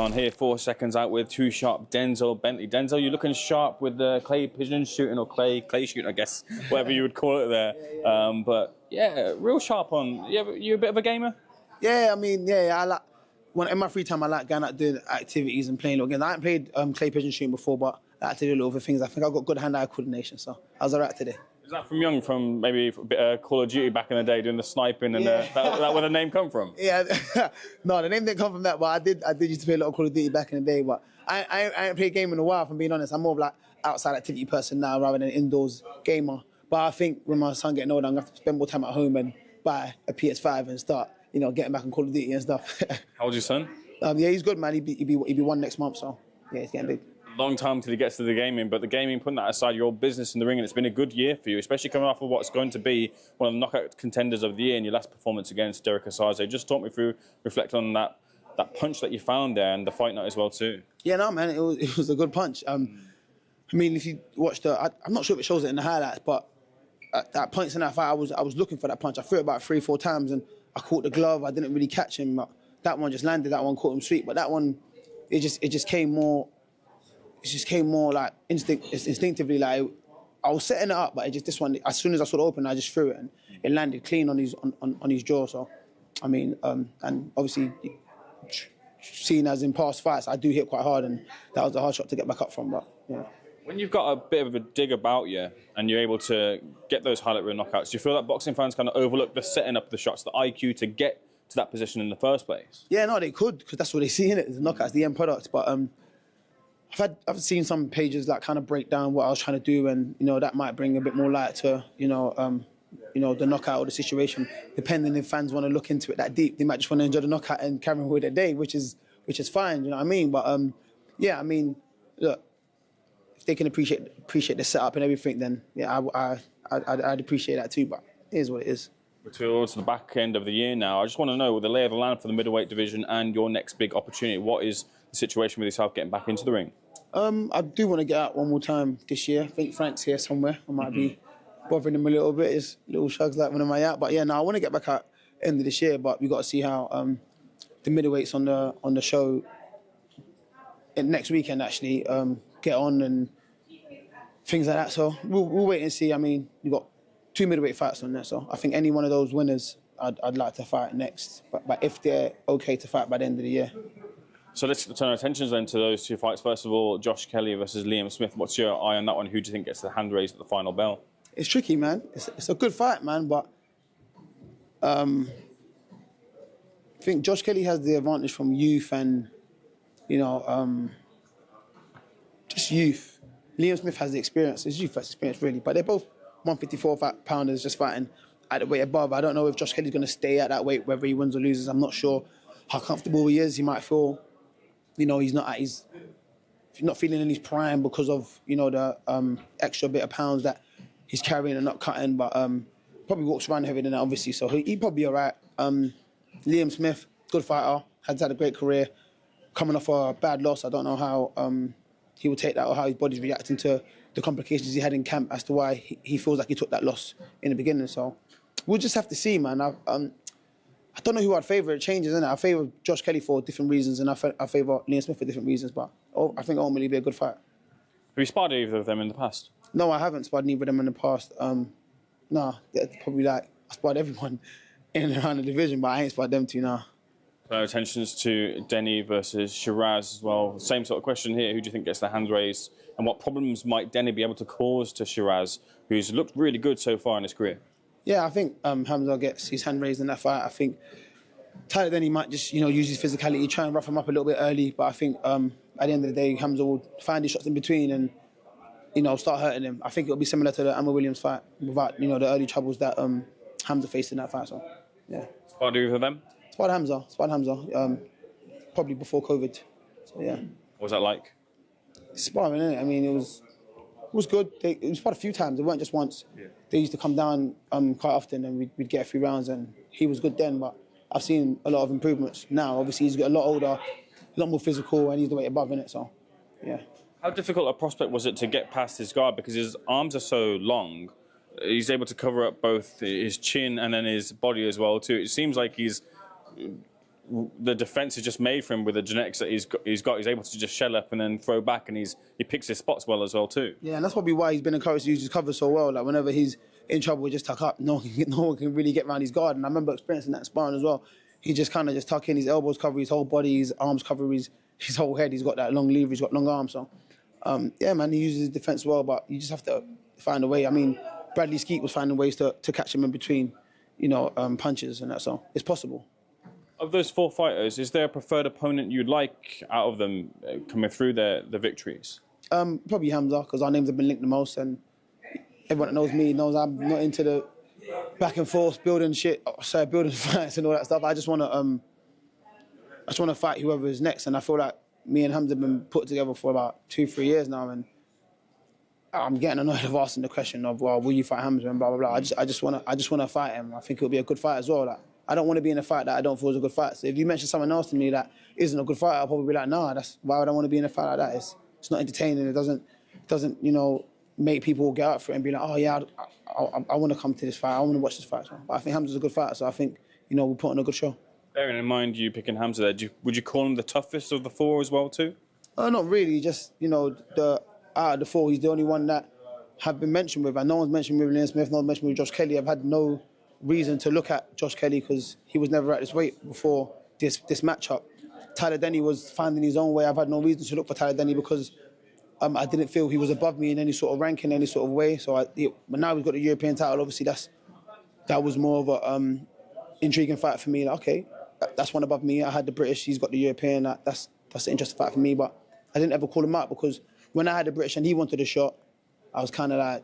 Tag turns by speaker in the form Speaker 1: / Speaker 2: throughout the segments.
Speaker 1: on here 4 seconds out with too sharp Denzel Bentley. Denzel, you're looking sharp with the clay pigeon shooting or clay shooting, I guess, whatever you would call it there. But yeah, real sharp on. You a bit of a gamer?
Speaker 2: Yeah, I mean, I like in my free time I like going out doing activities and playing little games. I haven't played clay pigeon shooting before, but I like to do little other things. I think I've got good hand-eye coordination, so I was alright today.
Speaker 1: Is that from young, from maybe a bit of Call of Duty back in the day, doing the sniping, and that where the name come from?
Speaker 2: Yeah, no, the name didn't come from that, but I did used to play a lot of Call of Duty back in the day, but I ain't played a game in a while, if I'm being honest. I'm more of like outside activity person now rather than an indoors gamer. But I think when my son getting older, I'm going to have to spend more time at home and buy a PS5 and start, getting back on Call of Duty and stuff.
Speaker 1: How old's your son?
Speaker 2: Yeah, he's good, man. He'd be 1 next month, so yeah, he's getting big.
Speaker 1: Long time till he gets to the gaming, but the gaming, putting that aside, your business in the ring, and it's been a good year for you, especially coming off of what's going to be one of the knockout contenders of the year in your last performance against Derek Asase. Just talk me through, reflect on that punch that you found there and the fight night as well too.
Speaker 2: Yeah, no, man, it was a good punch. I mean, if you watch I'm not sure if it shows it in the highlights, but at that punch in that fight, I was looking for that punch. I threw it about 3-4 times and I caught the glove. I didn't really catch him. But that one just landed. That one caught him sweet. But that one, it just came more. It just came more like instinctively. Like I was setting it up, but this one, as soon as I saw it open, I just threw it and it landed clean on his jaw. So, I mean, and obviously, seeing as in past fights, I do hit quite hard, and that was a hard shot to get back up from. But yeah.
Speaker 1: When you've got a bit of a dig about you and you're able to get those highlight reel knockouts, do you feel that boxing fans kind of overlook the setting up the shots, the IQ to get to that position in the first place?
Speaker 2: Yeah, no, they could, because that's what they see in it. The knockouts, the end product. But I've seen some pages like kind of break down what I was trying to do, and that might bring a bit more light to the knockout or the situation. Depending if fans want to look into it that deep, they might just want to enjoy the knockout and carry on with their day, which is fine. You know what I mean? But yeah, I mean, look, if they can appreciate the setup and everything, then yeah, I'd appreciate that too. But it is what it is.
Speaker 1: We're towards the back end of the year now. I just want to know the lay of the land for the middleweight division and your next big opportunity. What is the situation with yourself getting back into the ring?
Speaker 2: I do want to get out one more time this year. I think Frank's here somewhere. I might be bothering him a little bit. His little shugs like, when am I out? But yeah, no, I want to get back out end of this year. But we got to see how the middleweights on the show next weekend actually get on and things like that. So we'll wait and see. I mean, we got 2 middleweight fights on there, so I think any one of those winners I'd like to fight next. But if they're okay to fight by the end of the year.
Speaker 1: So let's turn our attentions then to those 2 fights. First of all, Josh Kelly versus Liam Smith. What's your eye on that one? Who do you think gets the hand raised at the final bell?
Speaker 2: It's tricky, man. It's a good fight, man, but I think Josh Kelly has the advantage from youth and, just youth. Liam Smith has the experience. It's youth has experience, really. But they're both 154-pounders just fighting at the weight above. I don't know if Josh Kelly's going to stay at that weight, whether he wins or loses. I'm not sure how comfortable he is. He might feel, he's not feeling in his prime because of, the extra bit of pounds that he's carrying and not cutting. But probably walks around heavier than that, obviously. So he'd probably be all right. Liam Smith, good fighter, has had a great career. Coming off a bad loss, I don't know how he will take that or how his body's reacting to the complications he had in camp as to why he feels like he took that loss in the beginning. So we'll just have to see, man. I don't know who I'd favour. It changes, innit? I favour Josh Kelly for different reasons, and I favour Liam Smith for different reasons. But I think ultimately it'll be a good fight.
Speaker 1: Have you sparred either of them in the past?
Speaker 2: No, I haven't sparred either of them in the past. Nah, probably I sparred everyone in and around the division, but I ain't sparred them two now.
Speaker 1: So attentions to Denny versus Sheeraz as well. Same sort of question here. Who do you think gets the hand raised? And what problems might Denny be able to cause to Sheeraz, who's looked really good so far in his career?
Speaker 2: Yeah, I think Hamzah gets his hand raised in that fight. I think Tyler Denny might just, use his physicality, try and rough him up a little bit early. But I think at the end of the day, Hamzah will find his shots in between and, start hurting him. I think it'll be similar to the Amma Williams fight without, the early troubles that Hamzah faced in that fight. So, yeah.
Speaker 1: Sparred either of them?
Speaker 2: Sparred Hamzah. Probably before COVID. So, yeah.
Speaker 1: What was that like?
Speaker 2: Sparring, innit? I mean, it was good. It was quite a few times. It weren't just once. Yeah. They used to come down quite often and we'd get a few rounds and he was good then, but I've seen a lot of improvements now. Obviously, he's got a lot older, a lot more physical, and he's the weight above in it, so, yeah.
Speaker 1: How difficult a prospect was it to get past his guard? Because his arms are so long, he's able to cover up both his chin and then his body as well, too. It seems like he's the defense is just made for him with the genetics that he's got. He's able to just shell up and then throw back, and he picks his spots well as well too.
Speaker 2: Yeah, and that's probably why he's been encouraged to use his cover so well. Like whenever he's in trouble, he just tuck up. No one can really get around his guard. And I remember experiencing that in sparring as well. He just kind of just tuck in, his elbows cover his whole body, his arms cover his whole head. He's got that long lever, he's got long arms. So yeah, man, he uses his defense well, but you just have to find a way. I mean, Bradley Skeet was finding ways to catch him in between, punches and that. So it's possible.
Speaker 1: Of those 4 fighters, is there a preferred opponent you'd like out of them coming through the victories?
Speaker 2: Probably Hamzah, because our names have been linked the most, and everyone that knows me knows I'm not into the back and forth building fights and all that stuff. I just want to fight whoever is next, and I feel like me and Hamzah have been put together for about 2-3 years now, and I'm getting annoyed of asking the question of, well, will you fight Hamzah and blah blah blah. I just want to fight him. I think it'll be a good fight as well. Like, I don't want to be in a fight that I don't feel is a good fight. So if you mention someone else to me that isn't a good fight, I'll probably be like, nah, why would I want to be in a fight like that? It's not entertaining. It doesn't make people get up for it and be like, oh yeah, I want to come to this fight. I want to watch this fight. But I think Hamzah's a good fighter, so I think we'll put on a good show.
Speaker 1: Bearing in mind you picking Hamzah there, would you call him the toughest of the 4 as well too?
Speaker 2: Not really. Just out of the 4, he's the only one that have been mentioned with. And no one's mentioned with Liam Smith. No one's mentioned with Josh Kelly. I've had no reason to look at Josh Kelly because he was never at this weight before this matchup. Tyler Denny was finding his own way. I've had no reason to look for Tyler Denny because I didn't feel he was above me in any sort of ranking, any sort of way. So but now we've got the European title. Obviously, that was more of a intriguing fight for me. Like, okay, that's one above me. I had the British. He's got the European. That's an interesting fight for me. But I didn't ever call him out because when I had the British and he wanted a shot, I was kind of like,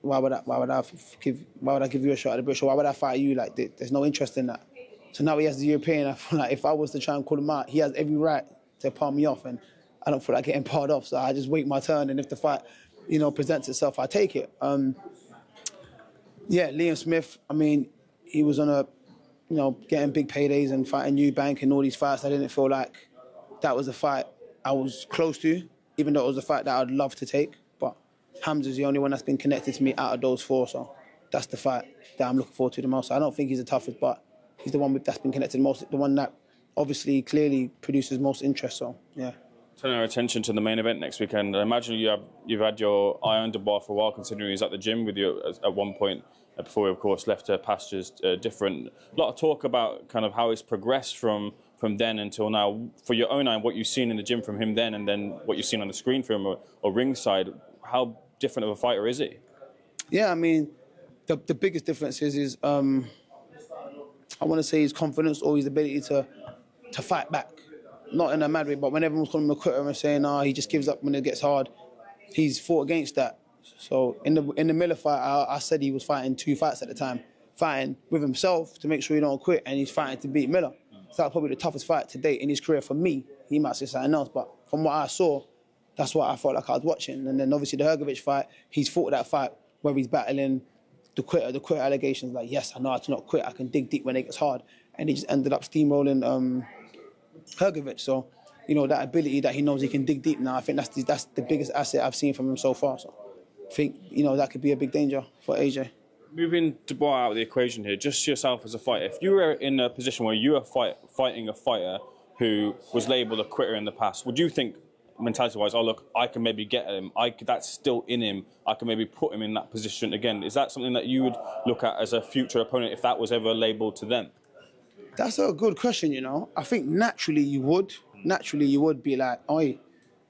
Speaker 2: why would I give you a shot at the British? Or why would I fight you? Like, there's no interest in that. So now he has the European. I feel like if I was to try and call him out, he has every right to palm me off, and I don't feel like getting parred off. So I just wait my turn, and if the fight, presents itself, I take it. Yeah, Liam Smith. I mean, he was on getting big paydays and fighting Eubank and all these fights. I didn't feel like that was a fight I was close to, even though it was a fight that I'd love to take. But Hamzah's the only one that's been connected to me out of those 4, so that's the fight that I'm looking forward to the most. So I don't think he's the toughest, but he's the one that's been connected the most, the one that obviously clearly produces most interest. So yeah.
Speaker 1: Turning our attention to the main event next weekend, I imagine you've had your eye on Dubois for a while, considering he's at the gym with you at one point before he, of course, left pastures different. A lot of talk about kind of how he's progressed from then until now. For your own eye, what you've seen in the gym from him then, and then what you've seen on the screen for him or ringside, how different of a fighter is he? Yeah,
Speaker 2: I mean, the biggest difference is I want to say his confidence or his ability to fight back. Not in a mad way, but when everyone's calling him a quitter and saying, he just gives up when it gets hard, he's fought against that. So in the Miller fight, I said he was fighting 2 fights at the time, fighting with himself to make sure he don't quit, and he's fighting to beat Miller. So that's probably the toughest fight to date in his career for me. He might say something else, but from what I saw, that's what I felt like I was watching. And then obviously the Hrgovic fight, he's fought that fight where he's battling the quitter allegations, like, yes, I know how to not quit, I can dig deep when it gets hard. And he just ended up steamrolling Hrgovic. So, that ability that he knows he can dig deep now, I think that's the biggest asset I've seen from him so far. So I think, that could be a big danger for AJ.
Speaker 1: Moving Dubois out of the equation here, just yourself as a fighter, if you were in a position where you were fighting a fighter who was labelled a quitter in the past, would you think, mentality-wise, oh, look, I can maybe get him, that's still in him, I can maybe put him in that position again? Is that something that you would look at as a future opponent if that was ever labelled to them?
Speaker 2: That's a good question, I think naturally you would. Naturally you would be like, oh,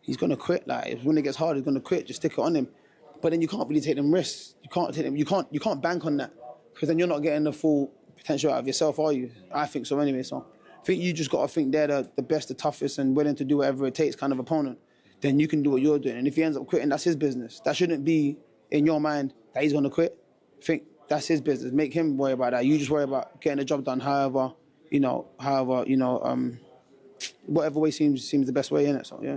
Speaker 2: he's going to quit. Like, when it gets hard, he's going to quit. Just stick it on him. But then you can't really take them risks. You can't bank on that, because then you're not getting the full potential out of yourself, are you? I think so anyway. So I think you just got to think they're the best, the toughest, and willing to do whatever it takes kind of opponent. Then you can do what you're doing. And if he ends up quitting, that's his business. That shouldn't be in your mind that he's going to quit. I think that's his business. Make him worry about that. You just worry about getting the job done whatever way seems the best way in it. So, yeah.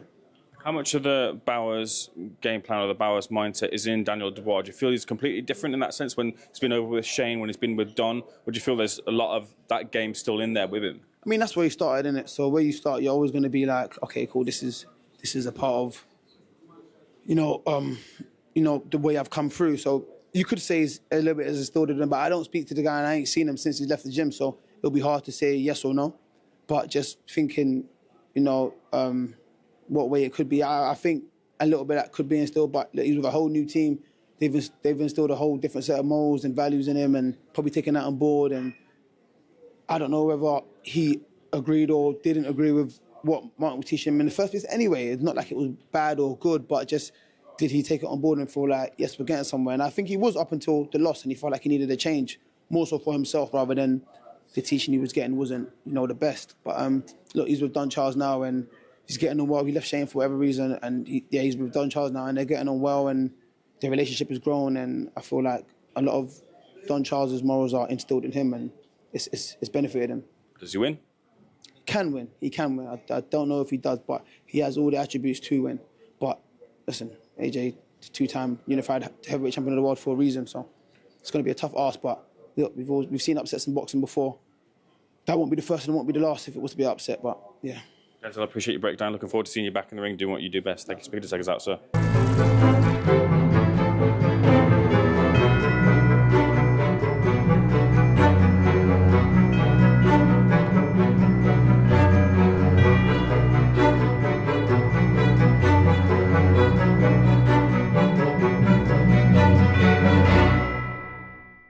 Speaker 1: How much of the Bowers game plan or the Bowers mindset is in Daniel Dubois? Do you feel he's completely different in that sense when he's been over with Shane, when he's been with Don? Or do you feel there's a lot of that game still in there with him?
Speaker 2: I mean, that's where he started, isn't it? So where you start, you're always going to be like, okay, cool, this is a part of, the way I've come through. So you could say he's a little bit as instilled in him, but I don't speak to the guy and I ain't seen him since he's left the gym, so it'll be hard to say yes or no. but just thinking, what way it could be. I think a little bit that could be instilled, but he's with a whole new team. They've instilled a whole different set of morals and values in him, and probably taken that on board. And I don't know whether he agreed or didn't agree with what Martin was teaching him in the first place. Anyway, it's not like it was bad or good, but just did he take it on board and feel like, yes, we're getting somewhere? And I think he was up until the loss, and he felt like he needed a change, more so for himself rather than the teaching he was getting wasn't, the best. But look, he's with Don Charles now, and he's getting on well. He left Shane for whatever reason, and he's with Don Charles now, and they're getting on well, and their relationship has grown. And I feel like a lot of Don Charles's morals are instilled in him, and it's benefited him.
Speaker 1: Does he win?
Speaker 2: He can win. I don't know if he does, but he has all the attributes to win. But listen, AJ, two-time unified heavyweight champion of the world for a reason, so it's going to be a tough ask. But look, we've seen upsets in boxing before. That won't be the first and it won't be the last if it was to be an upset. But yeah.
Speaker 1: Denzel, I appreciate your breakdown. Looking forward to seeing you back in the ring doing what you do best. Thank you for speaking to SecondsOut, sir.